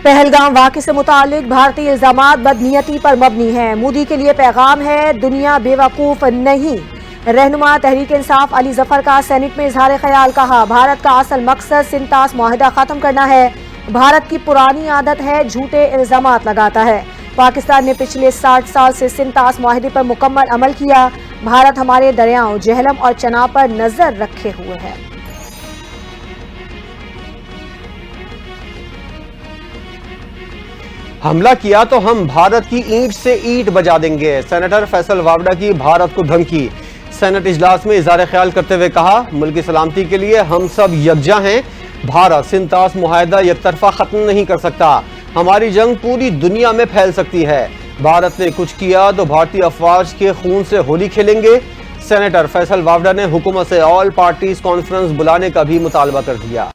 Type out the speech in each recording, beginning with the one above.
پہلگام واقعے سے متعلق بھارتی الزامات بدنیتی پر مبنی ہیں۔ مودی کے لیے پیغام ہے، دنیا بے وقوف نہیں۔ رہنما تحریک انصاف علی ظفر کا سینٹ میں اظہار خیال، کہا بھارت کا اصل مقصد سنتاس معاہدہ ختم کرنا ہے۔ بھارت کی پرانی عادت ہے، جھوٹے الزامات لگاتا ہے۔ پاکستان نے پچھلے 60 سال سے سنتاس معاہدے پر مکمل عمل کیا۔ بھارت ہمارے دریاؤں جہلم اور چناب پر نظر رکھے ہوئے ہے۔ حملہ کیا تو ہم بھارت کی اینٹ سے اینٹ بجا دیں گے، سینیٹر فیصل واوڈا کی بھارت کو دھمکی۔ سینٹ اجلاس میں اظہار خیال کرتے ہوئے کہا، ملک کی سلامتی کے لیے ہم سب یکجا ہیں۔ بھارت سنتاس معاہدہ یک طرفہ ختم نہیں کر سکتا۔ ہماری جنگ پوری دنیا میں پھیل سکتی ہے۔ بھارت نے کچھ کیا تو بھارتی افواج کے خون سے ہولی کھیلیں گے۔ سینیٹر فیصل واوڈا نے حکومت سے آل پارٹیز کانفرنس بلانے کا بھی مطالبہ کر دیا۔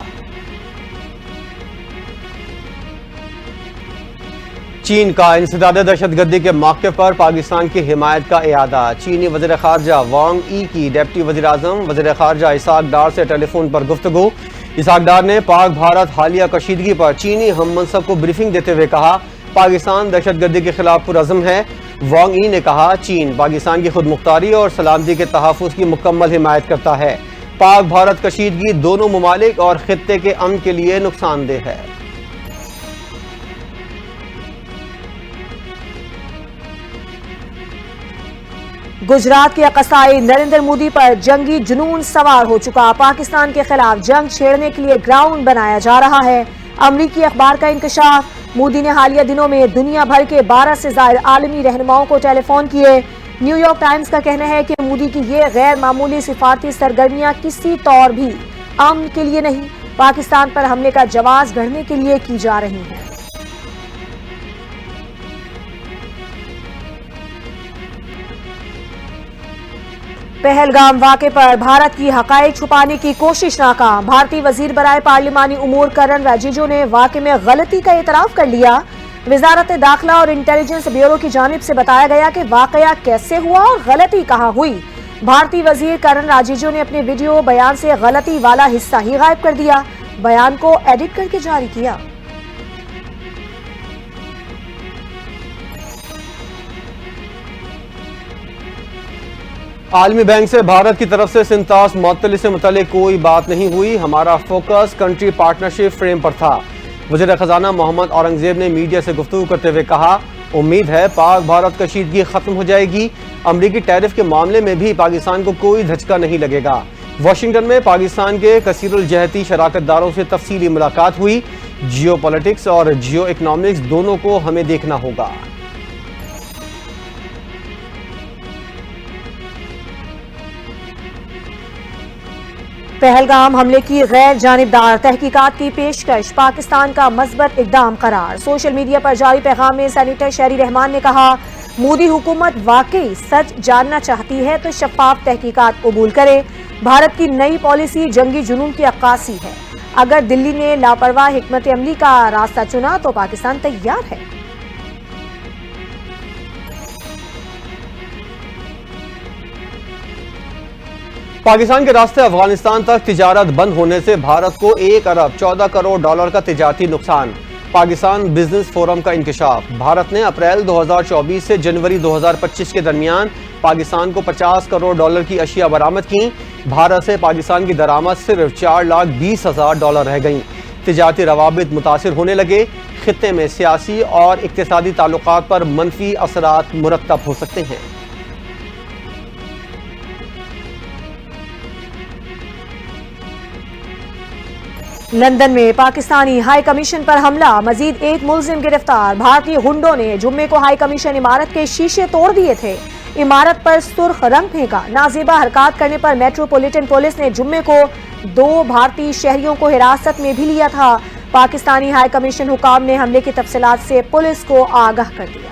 چین کا انسداد دہشت گردی کے موقع پر پاکستان کی حمایت کا اعادہ۔ چینی وزیر خارجہ وانگ ای کی ڈپٹی وزیر اعظم وزیر خارجہ اسحاق ڈار سے ٹیلی فون پر گفتگو۔ اسحاق ڈار نے پاک بھارت حالیہ کشیدگی پر چینی ہم منصب کو بریفنگ دیتے ہوئے کہا، پاکستان دہشت گردی کے خلاف پرعزم ہے۔ وانگ ای نے کہا، چین پاکستان کی خود مختاری اور سلامتی کے تحفظ کی مکمل حمایت کرتا ہے۔ پاک بھارت کشیدگی دونوں ممالک اور خطے کے امن کے لیے نقصان دہ ہے۔ گجرات کے اقصائی نریندر مودی پر جنگی جنون سوار ہو چکا۔ پاکستان کے خلاف جنگ چھیڑنے کے لیے گراؤنڈ بنایا جا رہا ہے۔ امریکی اخبار کا انکشاف، مودی نے حالیہ دنوں میں دنیا بھر کے 12 سے زائد عالمی رہنماؤں کو ٹیلی فون کیے۔ نیو یارک ٹائمز کا کہنا ہے کہ مودی کی یہ غیر معمولی سفارتی سرگرمیاں کسی طور بھی امن کے لیے نہیں، پاکستان پر حملے کا جواز گھڑنے کے لیے کی جا رہی ہیں۔ پہلگام واقعے پر بھارت کی حقائق چھپانے کی کوشش ناکام۔ بھارتی وزیر برائے پارلیمانی امور کرن رجیجو نے واقعے میں غلطی کا اعتراف کر لیا۔ وزارت داخلہ اور انٹیلیجنس بیورو کی جانب سے بتایا گیا کہ واقعہ کیسے ہوا اور غلطی کہاں ہوئی۔ بھارتی وزیر کرن رجیجو نے اپنے ویڈیو بیان سے غلطی والا حصہ ہی غائب کر دیا، بیان کو ایڈٹ کر کے جاری کیا۔ عالمی بینک سے بھارت کی طرف سے سنتاس معطلی سے متعلق کوئی بات نہیں ہوئی، ہمارا فوکس کنٹری پارٹنرشپ فریم پر تھا۔ وزیر خزانہ محمد اورنگزیب نے میڈیا سے گفتگو کرتے ہوئے کہا، امید ہے پاک بھارت کشیدگی ختم ہو جائے گی۔ امریکی ٹیرف کے معاملے میں بھی پاکستان کو کوئی دھچکا نہیں لگے گا۔ واشنگٹن میں پاکستان کے کثیر الجہتی شراکت داروں سے تفصیلی ملاقات ہوئی۔ جیو پولیٹکس اور جیو اکنامکس دونوں کو ہمیں دیکھنا ہوگا۔ پہلگام حملے کی غیر جانبدار تحقیقات کی پیشکش پاکستان کا مثبت اقدام قرار۔ سوشل میڈیا پر جاری پیغام میں سینیٹر شہری رحمان نے کہا، مودی حکومت واقعی سچ جاننا چاہتی ہے تو شفاف تحقیقات قبول کرے۔ بھارت کی نئی پالیسی جنگی جنون کی عکاسی ہے۔ اگر دلی نے لاپرواہ حکمت عملی کا راستہ چنا تو پاکستان تیار ہے۔ پاکستان کے راستے افغانستان تک تجارت بند ہونے سے بھارت کو 1 ارب 14 کروڑ ڈالر کا تجارتی نقصان۔ پاکستان بزنس فورم کا انکشاف، بھارت نے اپریل 2024 سے جنوری 2025 کے درمیان پاکستان کو 50 کروڑ ڈالر کی اشیاء برآمد کی۔ بھارت سے پاکستان کی درآمد صرف 4,20,000 ڈالر رہ گئیں۔ تجارتی روابط متاثر ہونے لگے، خطے میں سیاسی اور اقتصادی تعلقات پر منفی اثرات مرتب ہو سکتے ہیں۔ لندن میں پاکستانی ہائی کمیشن پر حملہ، مزید ایک ملزم گرفتار۔ بھارتی غنڈوں نے جمعے کو ہائی کمیشن عمارت کے شیشے توڑ دیے تھے، عمارت پر سرخ رنگ پھینکا۔ نازیبا حرکات کرنے پر میٹروپولیٹن پولیس نے جمعے کو 2 بھارتی شہریوں کو حراست میں بھی لیا تھا۔ پاکستانی ہائی کمیشن حکام نے حملے کی تفصیلات سے پولیس کو آگاہ کر دیا۔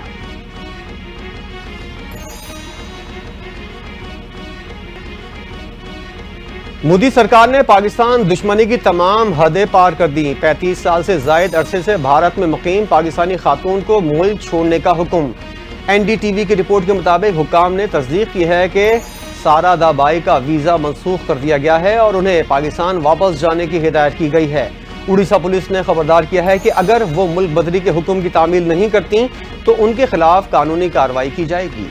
مودی سرکار نے پاکستان دشمنی کی تمام حدیں پار کر دی۔ 35 سال سے زائد عرصے سے بھارت میں مقیم پاکستانی خاتون کو ملک چھوڑنے کا حکم۔ این ڈی ٹی وی کی رپورٹ کے مطابق حکام نے تصدیق کی ہے کہ سارا دابائی کا ویزا منسوخ کر دیا گیا ہے اور انہیں پاکستان واپس جانے کی ہدایت کی گئی ہے۔ اڑیسہ پولیس نے خبردار کیا ہے کہ اگر وہ ملک بدری کے حکم کی تعمیل نہیں کرتی تو ان کے خلاف قانونی کارروائی کی جائے گی۔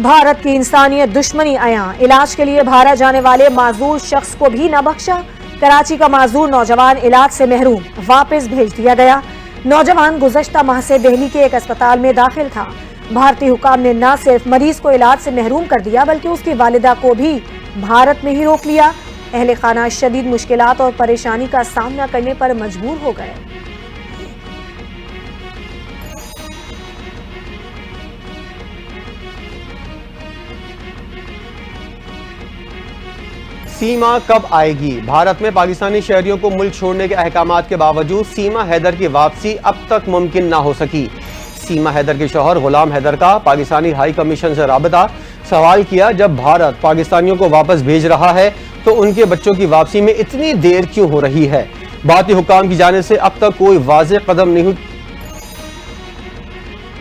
بھارت کی انسانیت دشمنی عیاں، علاج کے لیے بھارت جانے والے معذور شخص کو بھی نہ بخشا۔ کراچی کا معذور نوجوان علاج سے محروم، واپس بھیج دیا گیا۔ نوجوان گزشتہ ماہ سے دہلی کے ایک اسپتال میں داخل تھا۔ بھارتی حکام نے نہ صرف مریض کو علاج سے محروم کر دیا بلکہ اس کی والدہ کو بھی بھارت میں ہی روک لیا۔ اہل خانہ شدید مشکلات اور پریشانی کا سامنا کرنے پر مجبور ہو گئے۔ سیما کب آئے گی؟ بھارت میں پاکستانی شہریوں کو ملک چھوڑنے کے احکامات کے باوجود سیما حیدر کی واپسی اب تک ممکن نہ ہو سکی۔ سیما حیدر کے شوہر غلام حیدر کا پاکستانی ہائی کمیشن سے رابطہ، سوال کیا جب بھارت پاکستانیوں کو واپس بھیج رہا ہے تو ان کے بچوں کی واپسی میں اتنی دیر کیوں ہو رہی ہے؟ بھارتی حکام کی جانب سے اب تک کوئی واضح قدم نہیں۔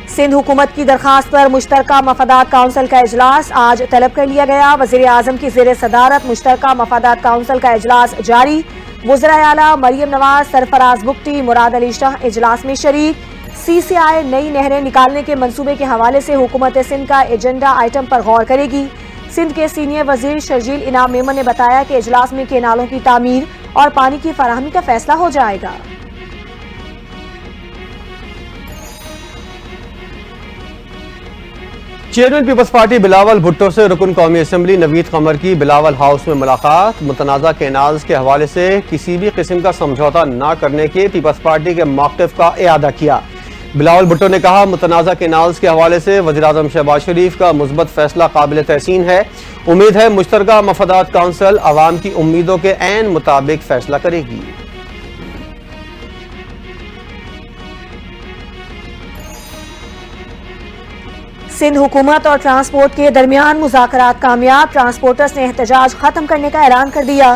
سندھ حکومت کی درخواست پر مشترکہ مفادات کونسل کا اجلاس آج طلب کر لیا گیا۔ وزیر اعظم کی زیر صدارت مشترکہ مفادات کونسل کا اجلاس جاری۔ وزرائے اعلیٰ مریم نواز، سرفراز بگٹی، مراد علی شاہ اجلاس میں شریک۔ سی سی آئی نئی نہریں نکالنے کے منصوبے کے حوالے سے حکومت سندھ کا ایجنڈا آئٹم پر غور کرے گی۔ سندھ کے سینئر وزیر شرجیل انعام میمن نے بتایا کہ اجلاس میں کینالوں کی تعمیر اور پانی کی فراہمی کا فیصلہ ہو جائے گا۔ Chairman peoples party Bilawal Bhutto سے رکن قومی اسمبلی نوید قمر کی بلاول ہاؤس میں ملاقات۔ متنازع کینالز کے حوالے سے کسی بھی قسم کا سمجھوتہ نہ کرنے کے پیپلز پارٹی کے موقف کا اعادہ کیا۔ بلاول بھٹو نے کہا متنازع کینالز کے حوالے سے وزیراعظم شہباز شریف کا مثبت فیصلہ قابل تحسین ہے۔ امید ہے مشترکہ مفادات کونسل عوام کی امیدوں کے عین مطابق فیصلہ کرے گی۔ سندھ حکومت اور ٹرانسپورٹ کے درمیان مذاکرات کامیاب، ٹرانسپورٹرز نے احتجاج ختم کرنے کا اعلان کر دیا۔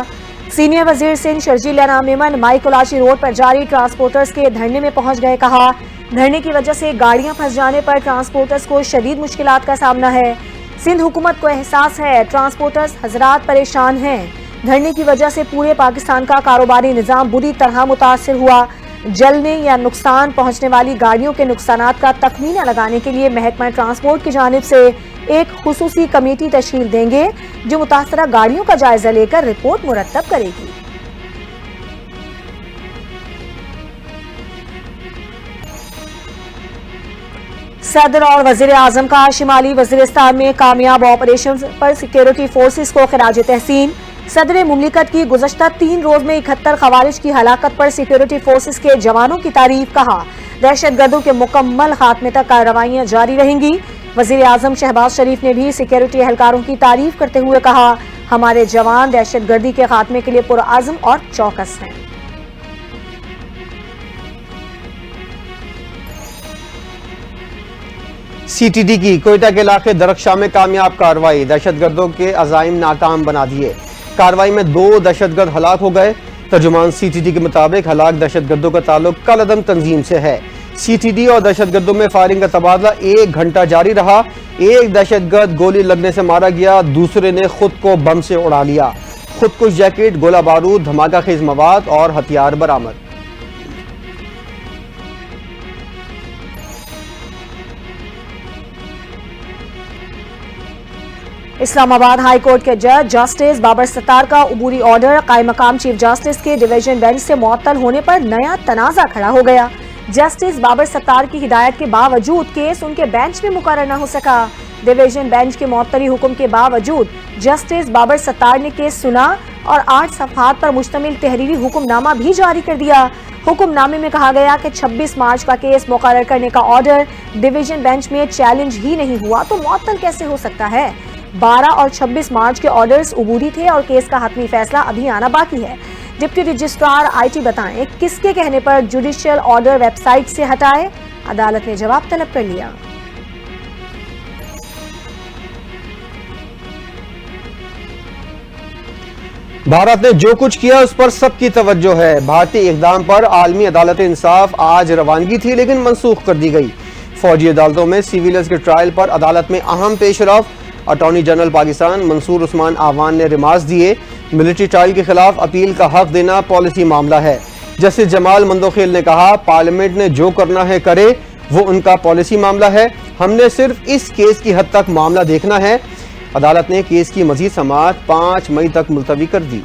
سینئر وزیر سندھ شرجیل انعام میمن مائی کولاچی روڈ پر جاری ٹرانسپورٹرز کے دھرنے میں پہنچ گئے۔ کہا دھرنے کی وجہ سے گاڑیاں پھنس جانے پر ٹرانسپورٹرز کو شدید مشکلات کا سامنا ہے۔ سندھ حکومت کو احساس ہے ٹرانسپورٹرز حضرات پریشان ہیں۔ دھرنے کی وجہ سے پورے پاکستان کا کاروباری نظام بری طرح متاثر ہوا۔ جلنے یا نقصان پہنچنے والی گاڑیوں کے نقصانات کا تخمینہ لگانے کے لیے محکمہ ٹرانسپورٹ کی جانب سے ایک خصوصی کمیٹی تشکیل دیں گے جو متاثرہ گاڑیوں کا جائزہ لے کر رپورٹ مرتب کرے گی۔ صدر اور وزیر اعظم کا شمالی وزیرستان میں کامیاب آپریشن پر سیکیورٹی فورسز کو خراج تحسین۔ صدر مملکت کی گزشتہ 3 روز میں 71 خوارج کی ہلاکت پر سیکیورٹی فورسز کے جوانوں کی تعریف۔ کہا دہشت گردوں کے مکمل خاتمے تک کارروائیاں جاری رہیں گی۔ وزیر اعظم شہباز شریف نے بھی سیکیورٹی اہلکاروں کی تعریف کرتے ہوئے کہا ہمارے جوان دہشت گردی کے خاتمے کے لیے پرعزم اور چوکس ہیں۔ سی ٹی ڈی کی کوئٹہ کے علاقے درخشاں میں کامیاب کارروائی، دہشت گردوں کے عزائم ناکام بنا دیے۔ کارروائی میں 2 دہشت گرد ہلاک ہو گئے۔ ترجمان سی ٹی ڈی کے مطابق ہلاک دہشت گردوں کا تعلق کالعدم تنظیم سے ہے۔ سی ٹی ڈی اور دہشت گردوں میں فائرنگ کا تبادلہ 1 گھنٹہ جاری رہا۔ ایک دہشت گرد گولی لگنے سے مارا گیا، دوسرے نے خود کو بم سے اڑا لیا۔ خودکش جیکٹ، گولہ بارود، دھماکہ خیز مواد اور ہتھیار برآمد۔ اسلام آباد ہائی کورٹ کے جج جسٹس بابر ستار کا عبوری آرڈر قائم مقام چیف جسٹس کے ڈویژن بینچ سے معطل ہونے پر نیا تنازع کھڑا ہو گیا۔ جسٹس بابر ستار کی ہدایت کے باوجود کیس ان کے بینچ میں مقرر نہ ہو سکا۔ ڈویژن بینچ کے معطلی حکم کے باوجود جسٹس بابر ستار نے کیس سنا اور 8 صفحات پر مشتمل تحریری حکم نامہ بھی جاری کر دیا۔ حکم نامے میں کہا گیا کہ 26 مارچ کا کیس مقرر کرنے کا آرڈر ڈویژن بینچ میں چیلنج ہی نہیں ہوا تو معطل کیسے ہو سکتا ہے۔ 12 اور 26 مارچ کے آرڈرز عبوری تھے اور کیس کا حتمی فیصلہ ابھی آنا باقی ہے۔ ڈپٹی رجسٹرار آئی ٹی بتائیں کس کے کہنے پر جوڈیشل آرڈر ویب سائٹ سے ہٹائے؟ عدالت نے جواب طلب کر لیا۔ بھارت نے جو کچھ کیا اس پر سب کی توجہ ہے۔ بھارتی اقدام پر عالمی عدالت انصاف آج روانگی تھی لیکن منسوخ کر دی گئی۔ فوجی عدالتوں میں سیویلز کے ٹرائل پر عدالت میں اہم پیش رفت۔ اٹارنی جنرل پاکستان منصور عثمان آوان نے ریمارکس دیے۔ ملٹری ٹرائل کے خلاف اپیل کا حق دینا پالیسی معاملہ ہے۔ جسٹس جمال مندوخیل نے کہا پارلیمنٹ نے جو کرنا ہے کرے، وہ ان کا پالیسی معاملہ ہے، ہم نے صرف اس کیس کی حد تک معاملہ دیکھنا ہے۔ عدالت نے کیس کی مزید سماعت 5 مئی تک ملتوی کر دی۔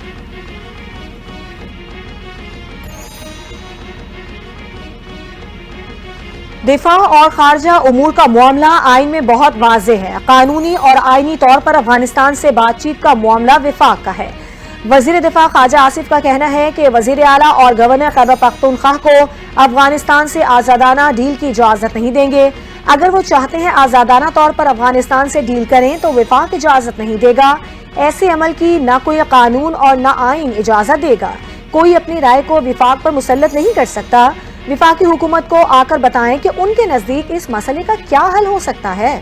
دفاع اور خارجہ امور کا معاملہ آئین میں بہت واضح ہے۔ قانونی اور آئینی طور پر افغانستان سے بات چیت کا معاملہ وفاق کا ہے۔ وزیر دفاع خواجہ آصف کا کہنا ہے کہ وزیر اعلیٰ اور گورنر خیبر پختونخوا کو افغانستان سے آزادانہ ڈیل کی اجازت نہیں دیں گے۔ اگر وہ چاہتے ہیں آزادانہ طور پر افغانستان سے ڈیل کریں تو وفاق اجازت نہیں دے گا۔ ایسے عمل کی نہ کوئی قانون اور نہ آئین اجازت دے گا۔ کوئی اپنی رائے کو وفاق پر مسلط نہیں کر سکتا۔ وفاقی حکومت کو آ کر بتائیں کہ ان کے نزدیک اس مسئلے کا کیا حل ہو سکتا ہے۔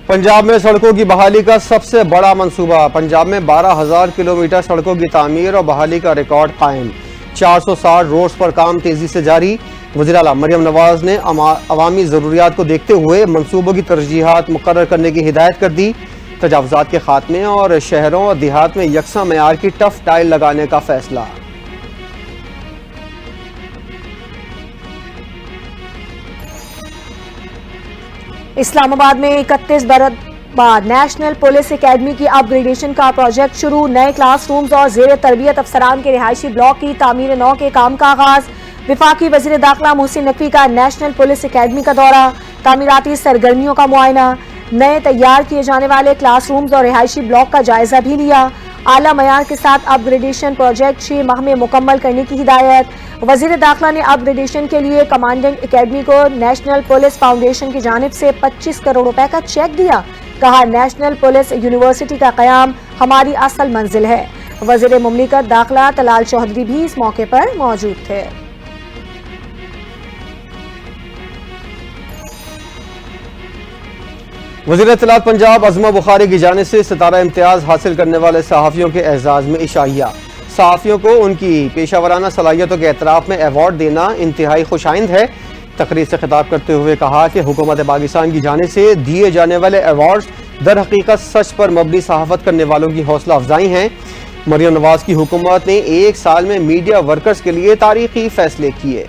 پنجاب میں سڑکوں کی بحالی کا سب سے بڑا منصوبہ۔ پنجاب میں 12,000 کلومیٹر سڑکوں کی تعمیر اور بحالی کا ریکارڈ قائم۔ 460 روڈز پر کام تیزی سے جاری۔ وزیر اعلیٰ مریم نواز نے عوامی ضروریات کو دیکھتے ہوئے منصوبوں کی ترجیحات مقرر کرنے کی ہدایت کر دی۔ تجاوزات کے خاتمے اور شہروں اور دیہات میں یکساں معیار کی ٹف ٹائل لگانے کا فیصلہ۔ اسلام آباد میں 31 برس بعد نیشنل پولیس اکیڈمی کی اپ گریڈیشن کا پروجیکٹ شروع۔ نئے کلاس رومز اور زیر تربیت افسران کے رہائشی بلاک کی تعمیر نو کے کام کا آغاز۔ وفاقی وزیر داخلہ محسن نقوی کا نیشنل پولیس اکیڈمی کا دورہ، تعمیراتی سرگرمیوں کا معائنہ، نئے تیار کیے جانے والے کلاس رومز اور رہائشی بلاک کا جائزہ بھی لیا۔ اعلیٰ معیار کے ساتھ اپ گریڈیشن پروجیکٹ 6 ماہ میں مکمل کرنے کی ہدایت۔ وزیر داخلہ نے اپ گریڈیشن کے لیے کمانڈنٹ اکیڈمی کو نیشنل پولیس فاؤنڈیشن کی جانب سے 25 کروڑ روپے کا چیک دیا۔ کہا نیشنل پولیس یونیورسٹی کا قیام ہماری اصل منزل ہے۔ وزیر مملکت داخلہ طلال چودھری بھی اس موقع پر موجود تھے۔ وزیر اطلاعات پنجاب عظمہ بخاری کی جانب سے ستارہ امتیاز حاصل کرنے والے صحافیوں کے اعزاز میں عشائیہ۔ صحافیوں کو ان کی پیشہ ورانہ صلاحیتوں کے اعتراف میں ایوارڈ دینا انتہائی خوش آئند ہے۔ تقریر سے خطاب کرتے ہوئے کہا کہ حکومت پاکستان کی جانب سے دیے جانے والے ایوارڈز در حقیقت سچ پر مبنی صحافت کرنے والوں کی حوصلہ افزائی ہیں۔ مریم نواز کی حکومت نے 1 سال میں میڈیا ورکرز کے لیے تاریخی فیصلے کیے۔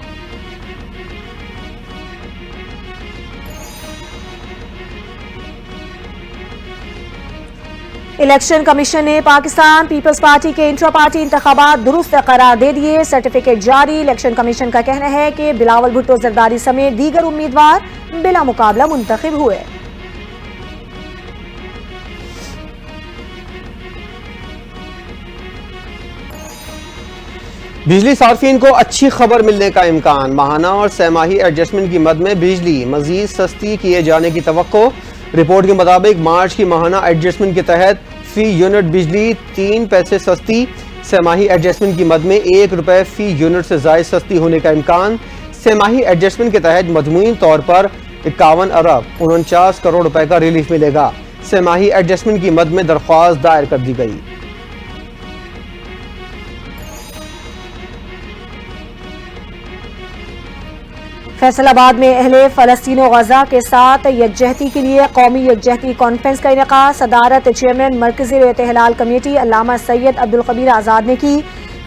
الیکشن کمیشن نے پاکستان پیپلز پارٹی کے انٹرا پارٹی انتخابات درست قرار دے دیے۔ سرٹیفکیٹ جاری۔ الیکشن کمیشن کا کہنا ہے کہ بلاول بھٹو زرداری سمیت دیگر امیدوار بلا مقابلہ منتخب ہوئے۔ بجلی صارفین کو اچھی خبر ملنے کا امکان۔ ماہانہ اور سہ ماہی ایڈجسٹمنٹ کی مد میں بجلی مزید سستی کیے جانے کی توقع۔ رپورٹ کے مطابق مارچ کی ماہانہ ایڈجسٹمنٹ کے تحت فی یونٹ بجلی 3 پیسے سستی، سہ ماہی ایڈجسٹمنٹ کی مد میں 1 روپے فی یونٹ سے زائد سستی ہونے کا امکان۔ سہ ماہی ایڈجسٹمنٹ کے تحت مجموعی طور پر 51 ارب 49 کروڑ روپے کا ریلیف ملے گا۔ سہ ماہی ایڈجسٹمنٹ کی مد میں درخواست دائر کر دی گئی۔ فیصل آباد میں اہل فلسطین و غزہ کے ساتھ یکجہتی کے لیے قومی یکجہتی کانفرنس کا انعقاد۔ صدارت چیئرمین مرکزی ریت ہلال کمیٹی علامہ سید عبدالخبیر آزاد نے کی۔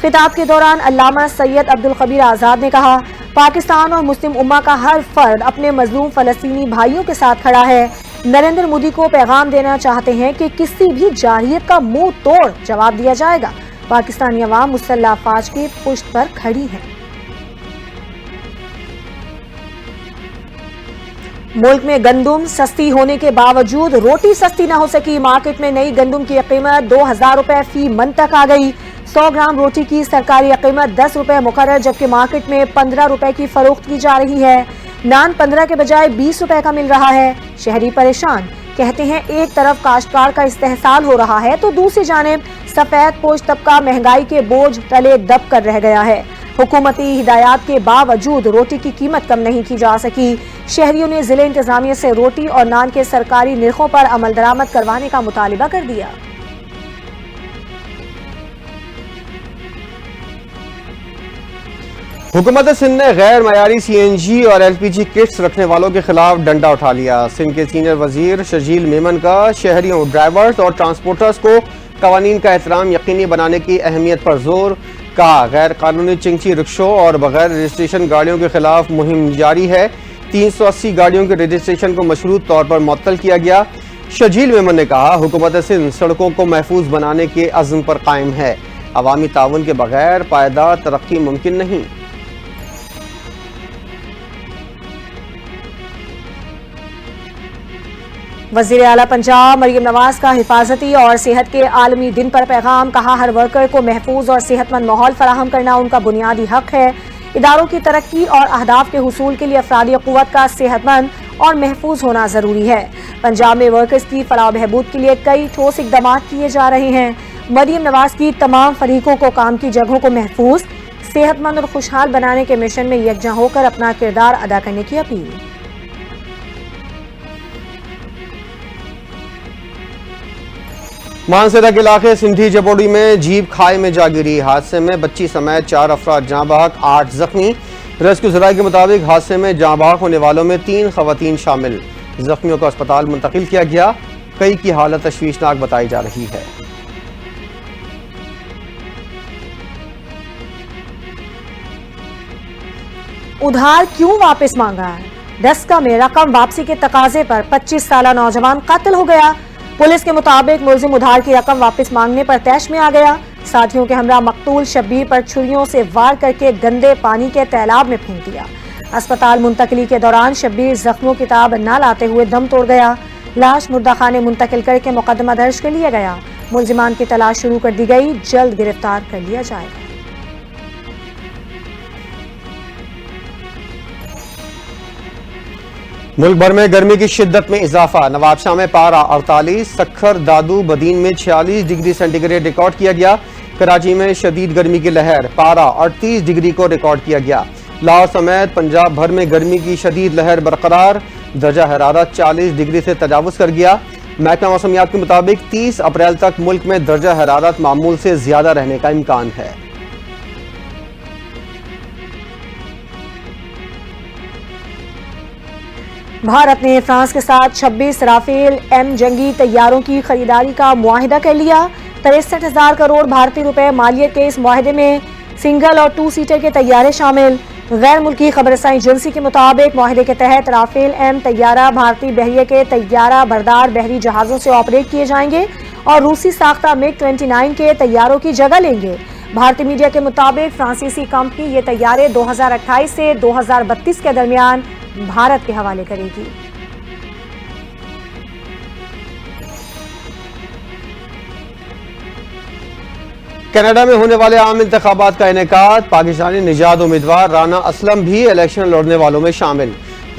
خطاب کے دوران علامہ سید عبدالخبیر آزاد نے کہا پاکستان اور مسلم امہ کا ہر فرد اپنے مظلوم فلسطینی بھائیوں کے ساتھ کھڑا ہے۔ نریندر مودی کو پیغام دینا چاہتے ہیں کہ کسی بھی جارحیت کا منہ توڑ جواب دیا جائے گا۔ پاکستانی عوام مسلح افواج کی پشت پر کھڑی ہے۔ ملک میں گندم سستی ہونے کے باوجود روٹی سستی نہ ہو سکی۔ مارکیٹ میں نئی گندم کی قیمت 2000 روپے فی من تک آ گئی۔ 100 گرام روٹی کی سرکاری قیمت 10 روپے مقرر، جبکہ مارکیٹ میں 15 روپے کی فروخت کی جا رہی ہے۔ نان 15 کے بجائے 20 روپے کا مل رہا ہے۔ شہری پریشان، کہتے ہیں ایک طرف کاشتکار کا استحصال ہو رہا ہے تو دوسری جانب سفید پوش طبقہ مہنگائی کے بوجھ تلے دب کر رہ گیا ہے۔ حکومتی ہدایات کے باوجود روٹی کی قیمت کم نہیں کی جا سکی۔ شہریوں نے ضلع انتظامیہ سے روٹی اور نان کے سرکاری نرخوں پر عمل درآمد کروانے کا مطالبہ کر دیا۔ حکومت سندھ نے غیر معیاری سی این جی اور ایل پی جی کٹس رکھنے والوں کے خلاف ڈنڈا اٹھا لیا۔ سندھ کے سینئر وزیر شرجیل میمن کا شہریوں، ڈرائیورز اور ٹرانسپورٹرز کو قوانین کا احترام یقینی بنانے کی اہمیت پر زور۔ کہا غیر قانونی چنگچی رکشوں اور بغیر رجسٹریشن گاڑیوں کے خلاف مہم جاری ہے۔ 380 گاڑیوں کے رجسٹریشن کو مشروط طور پر معطل کیا گیا۔ شرجیل میمن نے کہا حکومت سندھ سڑکوں کو محفوظ بنانے کے عزم پر قائم ہے۔ عوامی تعاون کے بغیر پائیدار ترقی ممکن نہیں۔ وزیر اعلیٰ پنجاب مریم نواز کا حفاظتی اور صحت کے عالمی دن پر پیغام۔ کہا ہر ورکر کو محفوظ اور صحت مند ماحول فراہم کرنا ان کا بنیادی حق ہے۔ اداروں کی ترقی اور اہداف کے حصول کے لیے افرادی قوت کا صحت مند اور محفوظ ہونا ضروری ہے۔ پنجاب میں ورکرز کی فلاح و بہبود کے لیے کئی ٹھوس اقدامات کیے جا رہے ہیں۔ مریم نواز کی تمام فریقوں کو کام کی جگہوں کو محفوظ، صحت مند اور خوشحال بنانے کے مشن میں یکجا ہو کر اپنا کردار ادا کرنے کی اپیل۔ مانسہرہ کے علاقے سندھی جبوڑی میں جیپ کھائی میں جا گری۔ حادثے میں بچی سمیت 4 افراد جاں بحق، 8 زخمی۔ ریسکیو ذرائع کے مطابق حادثے میں جاں بحق ہونے والوں میں 3 خواتین شامل۔ زخمیوں کو اسپتال منتقل کیا گیا۔ کئی کی حالت تشویشناک بتائی جا رہی ہے۔ ادھار کیوں واپس مانگا؟ ڈسکا میں رقم واپسی کے تقاضے پر 25 سالہ نوجوان قتل ہو گیا۔ پولیس کے مطابق ملزم ادھار کی رقم واپس مانگنے پر طیش میں آ گیا۔ ساتھیوں کے ہمراہ مقتول شبیر پر چھریوں سے وار کر کے گندے پانی کے تیلاب میں پھینک دیا۔ اسپتال منتقلی کے دوران شبیر زخموں کی تاب نہ لاتے ہوئے دم توڑ گیا۔ لاش مردہ خانے منتقل کر کے مقدمہ درج کر لیا گیا۔ ملزمان کی تلاش شروع کر دی گئی، جلد گرفتار کر لیا جائے گا۔ ملک بھر میں گرمی کی شدت میں اضافہ۔ نواب شاہ میں پارہ 48، سکھر، دادو، بدین میں 46 ڈگری سینٹی گریڈ ریکارڈ کیا گیا۔ کراچی میں شدید گرمی کی لہر، پارہ 38 ڈگری کو ریکارڈ کیا گیا۔ لاہور سمیت پنجاب بھر میں گرمی کی شدید لہر برقرار، درجہ حرارت 40 ڈگری سے تجاوز کر گیا۔ محکمہ موسمیات کے مطابق 30 اپریل تک ملک میں درجہ حرارت معمول سے زیادہ رہنے کا امکان ہے۔ بھارت نے فرانس کے ساتھ 26 رافیل ایم جنگی طیاروں کی خریداری کا معاہدہ کر لیا۔ 63,000 کروڑ بھارتی روپے مالیت کے اس معاہدے میں سنگل اور 2 سیٹر کے طیارے شامل۔ غیر ملکی خبر رساں ایجنسی کے مطابق معاہدے کے تحت رافیل ایم طیارہ بھارتی بحریہ کے طیارہ بردار بحری جہازوں سے آپریٹ کیے جائیں گے اور روسی ساختہ MiG 29 کے طیاروں کی جگہ لیں گے۔ بھارتی میڈیا کے مطابق فرانسیسی کمپنی یہ طیارے 2028 سے 2032 کے درمیان بھارت کے حوالے کرے گی۔ کینیڈا میں ہونے والے عام انتخابات کا انعقاد۔ پاکستانی نژاد امیدوار رانا اسلم بھی الیکشن لڑنے والوں میں شامل۔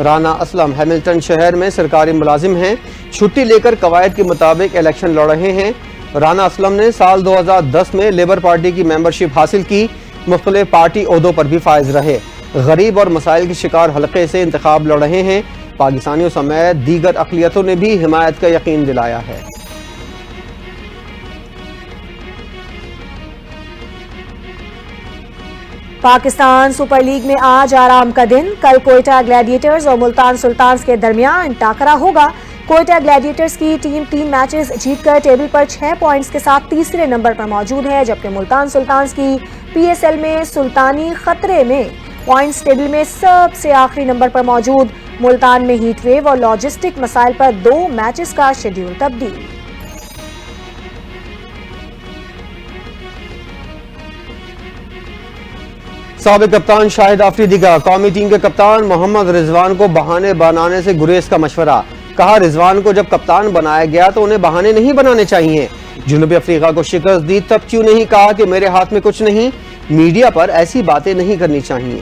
رانا اسلم ہیملٹن شہر میں سرکاری ملازم ہیں، چھٹی لے کر قواعد کے مطابق الیکشن لڑ رہے ہیں۔ رانا اسلم نے سال 2010 میں لیبر پارٹی کی ممبرشپ حاصل کی، مختلف پارٹی عہدوں پر بھی فائز رہے۔ غریب اور مسائل کے شکار حلقے سے انتخاب لڑ رہے ہیں۔ پاکستانیوں سمیت دیگر اقلیتوں نے بھی حمایت کا یقین دلایا ہے۔ پاکستان سپر لیگ میں آج آرام کا دن۔ کل کوئٹہ گلیڈیٹرز اور ملتان سلطانز کے درمیان ٹاکرا ہوگا۔ کوئٹہ گلیڈیٹرز کی ٹیم 3 میچز جیت کر ٹیبل پر 6 پوائنٹس کے ساتھ تیسرے نمبر پر موجود ہے، جبکہ ملتان سلطانز کی PSL میں سلطانی خطرے میں پوائنٹس ٹیبل میں سب سے آخری نمبر پر موجود۔ ملتان میں ہیٹ ویو اور لاجسٹک مسائل پر 2 میچز کا شیڈیول تبدیل۔ سابق کپتان شاہد آفریدی کا قومی ٹیم کے کپتان محمد رضوان کو بہانے بنانے سے گریز کا مشورہ۔ کہا رضوان کو جب کپتان بنایا گیا تو انہیں بہانے نہیں بنانے چاہیے۔ جنوبی افریقہ کو شکست دی تب کیوں نہیں کہا کہ میرے ہاتھ میں کچھ نہیں؟ میڈیا پر ایسی باتیں نہیں کرنی چاہیے۔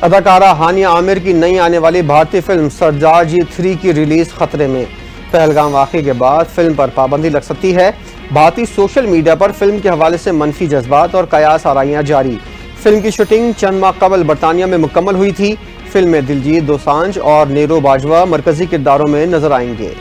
اداکارہ ہانیہ عامر کی نئی آنے والی بھارتی فلم سردار جی 3 کی ریلیز خطرے میں۔ پہلگام واقعے کے بعد فلم پر پابندی لگ سکتی ہے۔ بھارتی سوشل میڈیا پر فلم کے حوالے سے منفی جذبات اور قیاس آرائیاں جاری۔ فلم کی شوٹنگ چند ماہ قبل برطانیہ میں مکمل ہوئی تھی۔ فلم میں دلجیت دوسانجھ اور نیرو باجوہ مرکزی کرداروں میں نظر آئیں گے۔